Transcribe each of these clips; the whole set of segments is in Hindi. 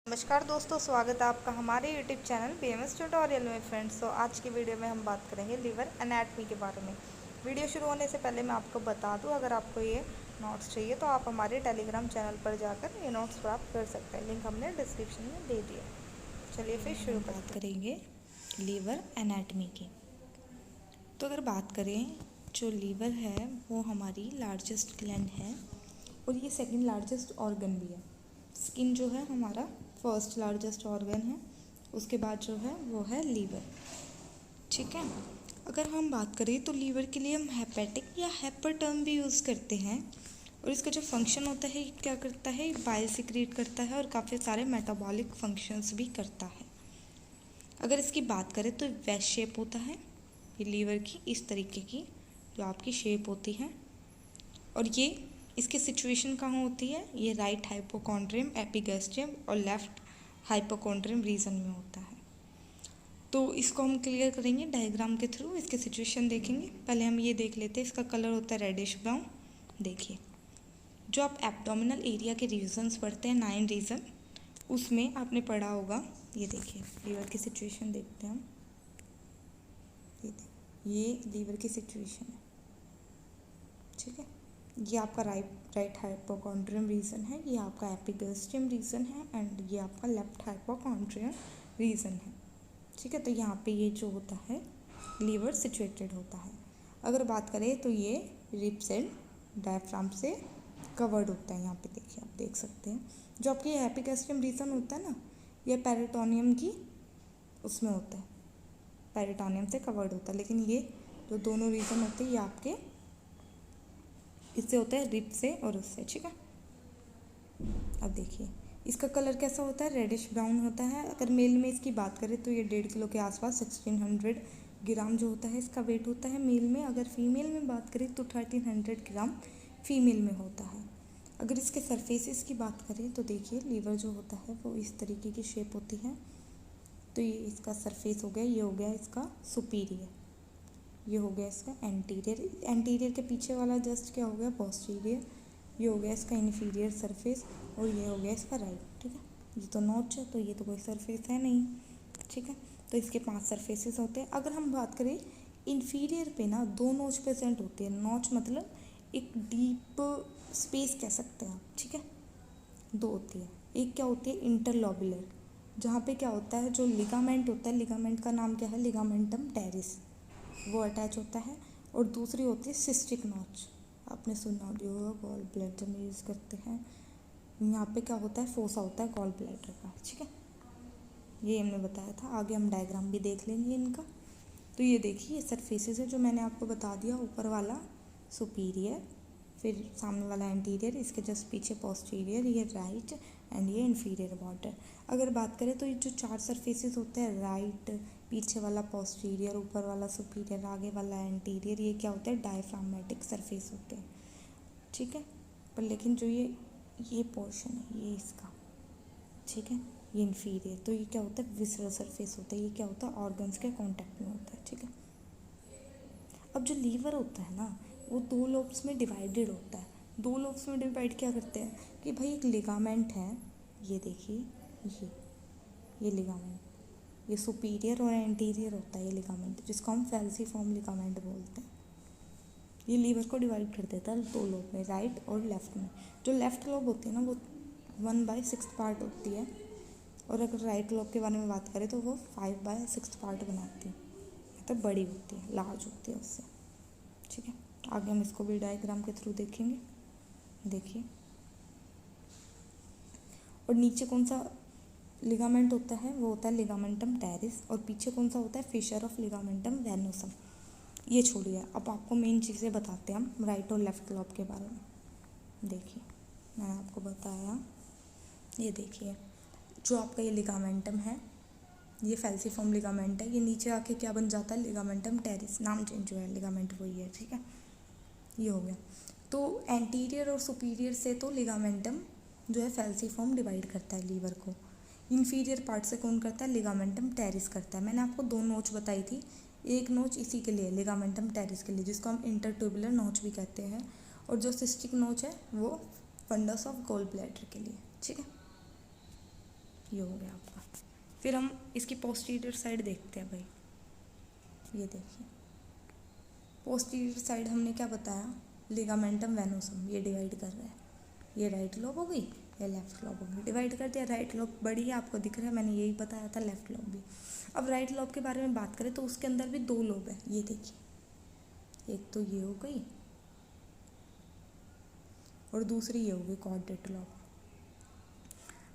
नमस्कार दोस्तों, स्वागत है आपका हमारे यूट्यूब चैनल बीएमएस ट्यूटोरियल में। फ्रेंड्स, तो आज की वीडियो में हम बात करेंगे लिवर एनाटमी के बारे में। वीडियो शुरू होने से पहले मैं आपको बता दूं, अगर आपको ये नोट्स चाहिए तो आप हमारे टेलीग्राम चैनल पर जाकर ये नोट्स प्राप्त कर सकते हैं। लिंक हमने डिस्क्रिप्शन में दे दिया। चलिए फिर शुरू बात करेंगे लीवर एनाटमी की। तो अगर बात करें, जो लीवर है वो हमारी लार्जेस्ट ग्लैंड है और ये सेकेंड लार्जेस्ट ऑर्गन भी है। स्किन जो है हमारा फर्स्ट लार्जेस्ट ऑर्गन है, उसके बाद जो है वो है लीवर। ठीक है, अगर हम बात करें तो लीवर के लिए हम हेपेटिक या हेपर टर्म भी यूज़ करते हैं। और इसका जो फंक्शन होता है, क्या करता है, बाइल सिक्रीट करता है और काफ़ी सारे मेटाबॉलिक फंक्शंस भी करता है। अगर इसकी बात करें तो वेस्ट शेप होता है ये लीवर की, इस तरीके की जो आपकी शेप होती है। और ये इसकी सिचुएशन कहाँ होती है, ये राइट हाइपोकॉन्ड्रियम एपिगैस्ट्रियम और लेफ्ट हाइपोकॉन्ड्रियम रीजन में होता है। तो इसको हम क्लियर करेंगे डायग्राम के थ्रू, इसके सिचुएशन देखेंगे। पहले हम ये देख लेते हैं, इसका कलर होता है रेडिश ब्राउन। देखिए, जो आप एब्डोमिनल एरिया के रीजन्स पढ़ते हैं, 9 रीजन, उसमें आपने पढ़ा होगा। ये देखिए लीवर की सिचुएशन देखते हैं हम। ये लीवर की सिचुएशन है, ठीक है। ये आपका राइट हाइपोकॉन्ड्रियम रीजन है, ये आपका एपिगैस्ट्रियम रीजन है एंड ये आपका लेफ्ट हाइपोकॉन्ड्रियम रीजन है, ठीक है। तो यहाँ पे ये जो होता है लीवर सिचुएटेड होता है। अगर बात करें तो ये रिब्स एंड डायफ्राम से कवर्ड होता है। यहाँ पे देखिए, आप देख सकते हैं जो आपकी एपिगैस्ट्रियम रीजन होता है ना, ये पेरिटोनियम की उसमें होता है, पेरिटोनियम से कवर्ड होता है। लेकिन ये जो दोनों रीजन होते हैं ये आपके इससे होता है, रिब से और उससे, ठीक है। अब देखिए इसका कलर कैसा होता है, रेडिश ब्राउन होता है। अगर मेल में इसकी बात करें तो ये 1.5 किलो के आसपास 1600 ग्राम जो होता है इसका वेट होता है मेल में। अगर फीमेल में बात करें तो 1300 ग्राम फीमेल में होता है। अगर इसके सरफेसेस की बात करें तो देखिए लीवर जो होता है वो इस तरीके की शेप होती है। तो ये इसका सरफेस हो गया, ये हो गया इसका सुपीरियर, ये हो गया इसका एंटीरियर। एंटीरियर के पीछे वाला जस्ट क्या हो गया, पोस्टीरियर। ये हो गया इसका इन्फीरियर सरफेस और ये हो गया इसका राइट, ठीक है। ये तो नोच है तो ये तो कोई सरफेस है नहीं, ठीक है। तो इसके 5 सरफेसेस होते हैं। अगर हम बात करें इन्फीरियर पे ना 2 नोच प्रेजेंट होते हैं। नोच मतलब एक डीप स्पेस कह सकते हैं आप, ठीक है। 2 होती है। एक क्या होती है, इंटरलोबुलर, जहाँ पे क्या होता है, जो लिगामेंट होता है, लिगामेंट का नाम क्या है, लिगामेंटम टेरिस, वो अटैच होता है। और दूसरी होती है सिस्टिक नॉच, आपने सुना होगा, गॉल ब्लैडर में यूज़ करते हैं। यहाँ पे क्या होता है, फोसा होता है गॉल ब्लैडर का, ठीक है। ये हमने बताया था, आगे हम डायग्राम भी देख लेंगे इनका। तो ये देखिए सरफेसेस है जो मैंने आपको बता दिया, ऊपर वाला सुपीरियर, फिर सामने वाला एंटीरियर, इसके जस्ट पीछे पोस्टीरियर, ये राइट एंड ये इन्फीरियर बॉर्डर। अगर बात करें तो ये जो 4 सरफेसेस होते हैं, राइट, पीछे वाला पोस्टीरियर, ऊपर वाला सुपीरियर, आगे वाला एंटीरियर, ये क्या होता है, डायफ्रामेटिक सरफेस होते हैं, ठीक है। पर लेकिन जो ये पोर्शन है ये इसका, ठीक है, ये इन्फीरियर, तो ये क्या होता है, विसरल सरफेस होता है। ये क्या होता है, ऑर्गन्स के कॉन्टैक्ट में होता है, ठीक है। अब जो लीवर होता है ना, वो 2 लोब्स में डिवाइडेड होता है। 2 लोब्स में डिवाइड क्या करते हैं कि भाई एक लिगामेंट है, ये देखिए, ये लिगामेंट, ये सुपीरियर और एंटीरियर होता है ये लिगामेंट, जिसको हम फैल्सीफॉर्म लिगामेंट बोलते हैं। ये लीवर को डिवाइड कर देता है 2 लोब में, राइट और लेफ्ट में। जो लेफ्ट लोब होती है ना वो 1/6 पार्ट होती है, और अगर राइट लोब के बारे में बात करें तो वो 5/6 पार्ट बनाती है, मतलब बड़ी होती है, लार्ज होती है उससे, ठीक है। आगे हम इसको भी डायग्राम के थ्रू देखेंगे। देखिए, और नीचे कौन सा लिगामेंट होता है, वो होता है लिगामेंटम टेरिस, और पीछे कौन सा होता है, फिशर ऑफ लिगामेंटम वेनोसम। ये छोड़िए, अब आपको मेन चीज़ें बताते हैं हम राइट और लेफ्ट लोब के बारे में। देखिए मैंने आपको बताया, ये देखिए जो आपका ये लिगामेंटम है, ये फैल्सीफॉर्म लिगामेंट है, ये नीचे आके क्या बन जाता है, लिगामेंटम टेरिस, नाम चेंज हुआ है, लिगामेंट वही है, ठीक है। ये हो गया। तो एंटीरियर और सुपीरियर से तो लिगामेंटम जो है फैल्सीफॉर्म डिवाइड करता है लीवर को। इन्फीरियर पार्ट से कौन करता है, लिगामेंटम टेरिस करता है। मैंने आपको 2 नोच बताई थी, एक नोच इसी के लिए, लिगामेंटम टेरिस के लिए, जिसको हम इंटरट्यूबुलर नोच भी कहते हैं, और जो सिस्टिक नोच है वो फंडस ऑफ गॉल ब्लैडर के लिए, ठीक है। ये हो गया आपका। फिर हम इसकी पोस्टीरियर साइड देखते हैं भाई। ये देखिए पोस्टीरियर साइड हमने क्या बताया, लिगामेंटम वेनोसम, ये डिवाइड कर रहा है। ये राइट लोब हो गई, ये लेफ्ट लोब हो गई, डिवाइड कर दिया। राइट लोब बड़ी है आपको दिख रहा है, मैंने यही बताया था, लेफ्ट लोब भी। अब राइट लोब के बारे में बात करें तो उसके अंदर भी 2 लोब है, ये देखिए, एक तो ये हो गई और दूसरी ये हो गई क्वाड्रेट लोब।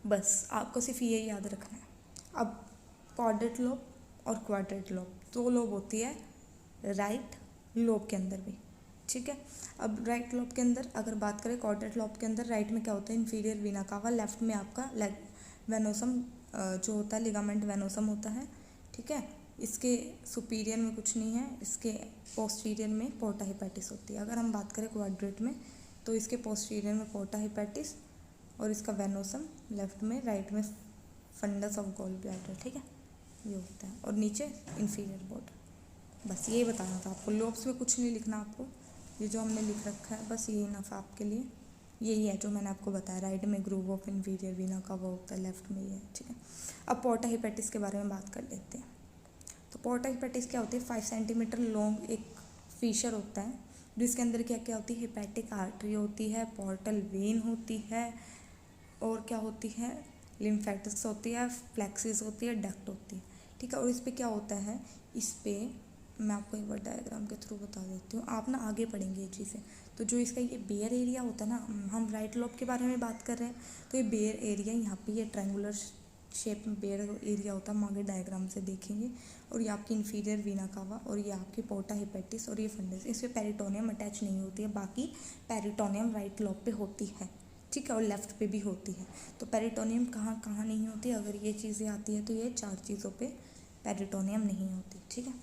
बस आपको सिर्फ ये याद रखना है। अब क्वाड्रेट लोब और क्वाड्रेट लोब 2 लोब होती है राइट लोब के अंदर भी, ठीक है। अब राइट लोब के अंदर अगर बात करें, क्वाड्रेट लोब के अंदर राइट में क्या होता है, इन्फीरियर वीना कावा, लेफ्ट में आपका वेनोसम जो होता है लिगामेंट वेनोसम होता है, ठीक है। इसके सुपीरियर में कुछ नहीं है, इसके पोस्टीरियर में पोर्टा हेपेटिस होती है। अगर हम बात करें क्वाड्रेट में तो इसके पोस्टीरियर में पोर्टा हेपेटिस और इसका वेनोसम लेफ्ट में, राइट में फंडस ऑफ गॉल ब्लैडर, ठीक है, ये होता है। और नीचे इन्फीरियर बॉर्डर। बस ये बताना था आपको, लोब्स में कुछ नहीं लिखना आपको, ये जो हमने लिख रखा है बस यही इनफ आपके लिए। यही है जो मैंने आपको बताया, राइट में ग्रूव ऑफ इन्फीरियर वीना का वो होता है, लेफ्ट में ये है, ठीक है। अब पोर्टा हेपेटिस के बारे में बात कर लेते हैं। तो पोर्टा हेपेटिस क्या होती है, 5 सेंटीमीटर लॉन्ग एक फीचर होता है जिसके अंदर क्या क्या होती है, हेपेटिक आर्टरी होती है, पोर्टल वेन होती है, और क्या होती है, लिम्फेटिक्स होती है, फ्लैक्सिस होती है, डक्ट होती है, ठीक है। और इस पर क्या होता है, इस पर मैं आपको एक बार डायग्राम के थ्रू बता देती हूँ, आप ना आगे पढ़ेंगे ये चीज़ें। तो जो इसका ये बेयर एरिया होता है ना, हम राइट लोब के बारे में बात कर रहे हैं, तो ये बेयर एरिया यहाँ पे ये ट्रायंगुलर शेप में बेयर एरिया होता है, हम आगे डायग्राम से देखेंगे। और ये आपकी इन्फीरियर वीना कावा और ये आपकी पोर्टा हेपेटिस और ये फंडस, इसमें पेरिटोनियम अटैच नहीं होती है, बाकी पेरिटोनियम राइट लोब पे होती है, ठीक है, और लेफ्ट पे भी होती है। तो पेरिटोनियम कहाँ कहाँ नहीं होती, अगर ये चीज़ें आती है तो ये 4 चीज़ों पे पेरिटोनियम नहीं होती, ठीक है।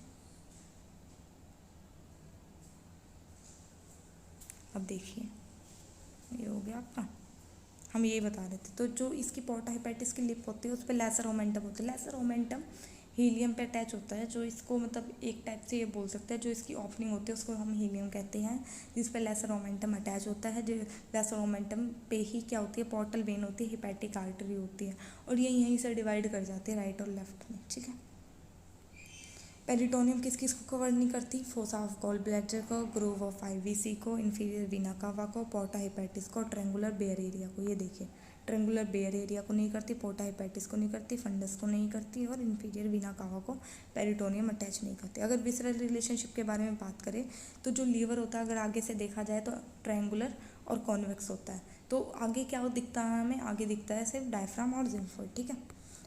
अब देखिए ये हो गया आपका, हम यही बता रहे थे। तो जो इसकी पोर्टा हेपेटिस की लिप होती है उस पर लेसर ओमेंटम होता है, लेसर ओमेंटम हीलियम पे अटैच होता है, जो इसको मतलब एक टाइप से ये बोल सकते हैं, जो इसकी ओपनिंग होती है उसको हम हीलियम कहते हैं, जिस पर लेसर ओमेंटम अटैच होता है। जो लेसर ओमेंटम पे ही क्या होती है, पोर्टल वेन होती है, हेपेटिक आर्टरी होती है, और ये यहीं से डिवाइड कर जाती है राइट और लेफ्ट में, ठीक है। पेरिटोनियम किस किस को कवर नहीं करती, फोसा ऑफ गॉल ब्लैडर को, ग्रूव ऑफ आईवीसी को, इन्फीरियर वीना कावा को, पोर्टा हेपेटिस को, ट्रेंगुलर बेयर एरिया को। ये देखिए ट्रेंगुलर बेयर एरिया को नहीं करती, पोर्टा हेपेटिस को नहीं करती, फंडस को नहीं करती, और इन्फीरियर वीना कावा को पेरिटोनियम अटैच नहीं करती। अगर विसरल रिलेशनशिप के बारे में बात करें तो जो लीवर होता है अगर आगे से देखा जाए तो ट्रायंगुलर और कॉन्वेक्स होता है। तो आगे क्या दिखता है हमें, आगे दिखता है सिर्फ डायफ्राम और जिम्फोइड, ठीक है।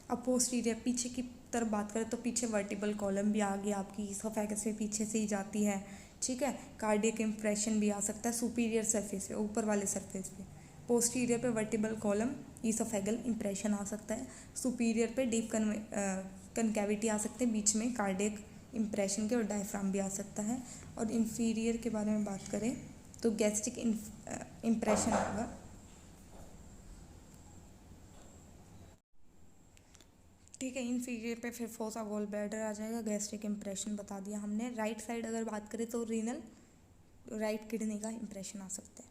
अब पोस्टीरियर पीछे की तरफ बात करें तो पीछे वर्टिबल कॉलम भी आ गई आपकी, इसोफेगस से पीछे से ही जाती है, ठीक है। कार्डियक इम्प्रेशन भी आ सकता है सुपीरियर सरफेस पे, ऊपर वाले सरफेस पे। पोस्टीरियर पे वर्टिबल कॉलम इसोफेगल इम्प्रेशन आ सकता है, सुपीरियर पे डीप कनकेविटी आ सकते हैं बीच में कार्डियक इम्प्रेशन के, और डायफ्राम भी आ सकता है। और इन्फीरियर के बारे में बात करें तो गैस्ट्रिक इम्प्रेशन होगा, ठीक है। इन्फीरियर पे फिर फोसा गॉल ब्लैडर आ जाएगा, गैस्ट्रिक इम्प्रेशन बता दिया हमने। राइट साइड अगर बात करें तो रीनल राइट किडनी का इम्प्रेशन आ सकता है।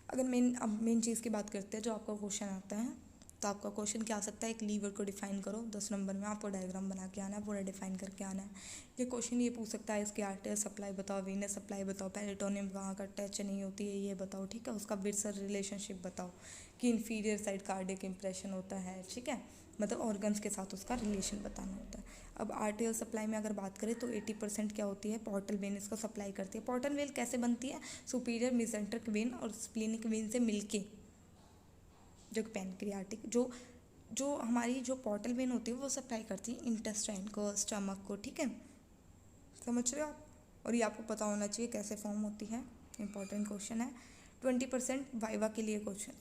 अगर मेन चीज़ की बात करते हैं जो आपका क्वेश्चन आता है, तो आपका क्वेश्चन क्या आ सकता है, एक लीवर को डिफाइन करो, 10 नंबर में आपको डायग्राम बना के आना है, पूरा डिफाइन करके आना है। ये क्वेश्चन ये पूछ सकता है इसकी आर्टेरियल सप्लाई बताओ, वीनस सप्लाई बताओ, पेरिटोनियम कहाँ का टच नहीं होती है ये बताओ, ठीक है। उसका विसरल रिलेशनशिप बताओ कि इन्फीरियर साइड कार्डियक इम्प्रेशन होता है, ठीक है, मतलब ऑर्गन्स के साथ उसका रिलेशन बताना होता है। अब आर्टेरियल सप्लाई में अगर बात करें तो 80% क्या होती है, पोर्टल वेन इसको सप्लाई करती है। पोर्टल वेन कैसे बनती है, सुपीरियर मेसेंट्रिक वेन और स्प्लीनिक वेन से मिलके, जो पैनक्रियाटिक जो हमारी जो पोर्टल वेन होती है वो सप्लाई करती है इंटेस्टाइन को, स्टमक को, ठीक है, समझ रहे हो आप। और ये आपको पता होना चाहिए कैसे फॉर्म होती है, इंपॉर्टेंट क्वेश्चन है। 20% वाइवा के लिए क्वेश्चन है,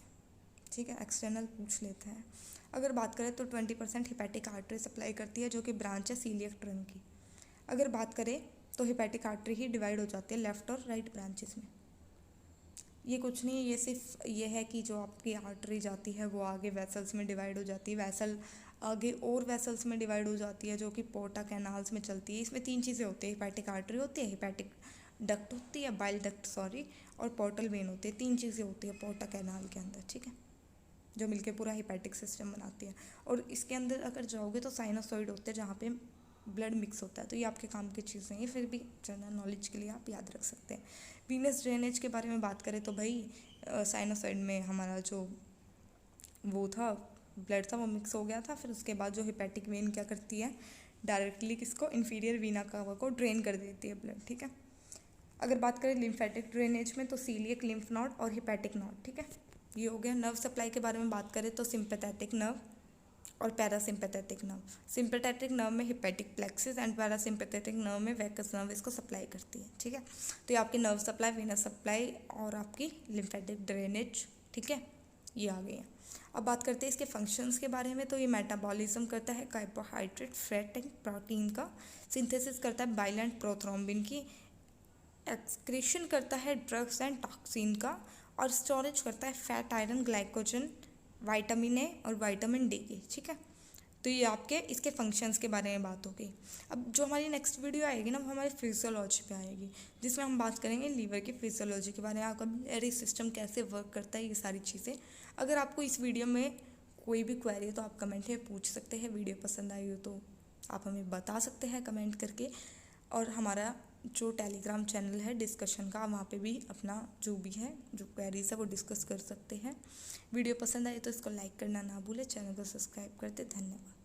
ठीक है, एक्सटर्नल पूछ लेते हैं। अगर बात करें तो 20% हिपैटिक आर्टरी सप्लाई करती है, जो कि ब्रांच है सीलियक ट्रंक की। अगर बात करें तो हिपैटिक आर्टरी ही डिवाइड हो जाती है लेफ्ट और राइट ब्रांचेस में। ये कुछ नहीं, ये सिर्फ ये है कि जो आपकी आर्टरी जाती है वो आगे वेसल्स में डिवाइड हो जाती है, वेसल आगे और वेसल्स में डिवाइड हो जाती है, जो कि पोर्टा कैनाल्स में चलती है। इसमें 3 चीज़ें होती है, हिपैटिक आर्टरी होती है, हिपैटिक डक्ट होती है, बाइल डक्ट सॉरी, और पोर्टल वेन होती है। 3 चीज़ें होती है पोर्टा कैनाल के अंदर, ठीक है। जो मिलके पूरा हिपैटिक सिस्टम बनाती है। और इसके अंदर अगर जाओगे तो साइनोसॉइड होते हैं जहाँ पे ब्लड मिक्स होता है, तो ये आपके काम की चीज़ नहीं है, फिर भी जनरल नॉलेज के लिए आप याद रख सकते हैं। वीनस ड्रेनेज के बारे में बात करें तो भाई साइनोसॉइड में हमारा जो वो था ब्लड था वो मिक्स हो गया था, फिर उसके बाद जो हिपैटिक वेन क्या करती है, डायरेक्टली किसको, इन्फीरियर वीना कावा को ड्रेन कर देती है ब्लड, ठीक है। अगर बात करें लिम्फेटिक ड्रेनेज में तो सीलियक लिम्फ नोड और हिपैटिक नोड, ठीक है, ये हो गया। नर्व सप्लाई के बारे में बात करें तो सिंपैथेटिक नर्व और पैरासिम्पैथेटिक नर्व। सिंपैथेटिक नर्व में hepatic plexus and parasympathetic nerve में वैकस नर्व इसको सप्लाई करती है, ठीक है। तो ये आपकी नर्व सप्लाई, वेनस सप्लाई और आपकी लिम्फेटिक ड्रेनेज, ठीक है, ये आ गई है। अब बात करते हैं इसके फंक्शंस के बारे में। तो ये मेटाबॉलिज्म करता है कार्बोहाइड्रेट, फैट एंड प्रोटीन का, सिंथेसिस करता है बाइल एंड प्रोथ्रोम्बिन की, एक्सक्रीशन करता है ड्रग्स एंड टॉक्सिन का, और स्टोरेज करता है fat, iron, glycogen, vitamin A और विटामिन डी की, ठीक है। तो ये आपके इसके फंक्शंस के बारे में बात हो गई। अब जो हमारी नेक्स्ट वीडियो आएगी ना वो हमारी फिजियोलॉजी पे आएगी, जिसमें हम बात करेंगे लीवर की फिजियोलॉजी के बारे में, आपका बिलियरी सिस्टम कैसे वर्क करता है, ये सारी चीज़ें। अगर आपको इस वीडियो में कोई भी क्वेरी है तो आप कमेंट में पूछ सकते हैं। वीडियो पसंद आई हो तो आप हमें बता सकते हैं कमेंट करके। और हमारा जो टेलीग्राम चैनल है डिस्कशन का, वहाँ पे भी अपना जो भी है जो क्वेरीज है वो डिस्कस कर सकते हैं। वीडियो पसंद आए तो इसको लाइक करना ना भूलें, चैनल को सब्सक्राइब करते। धन्यवाद।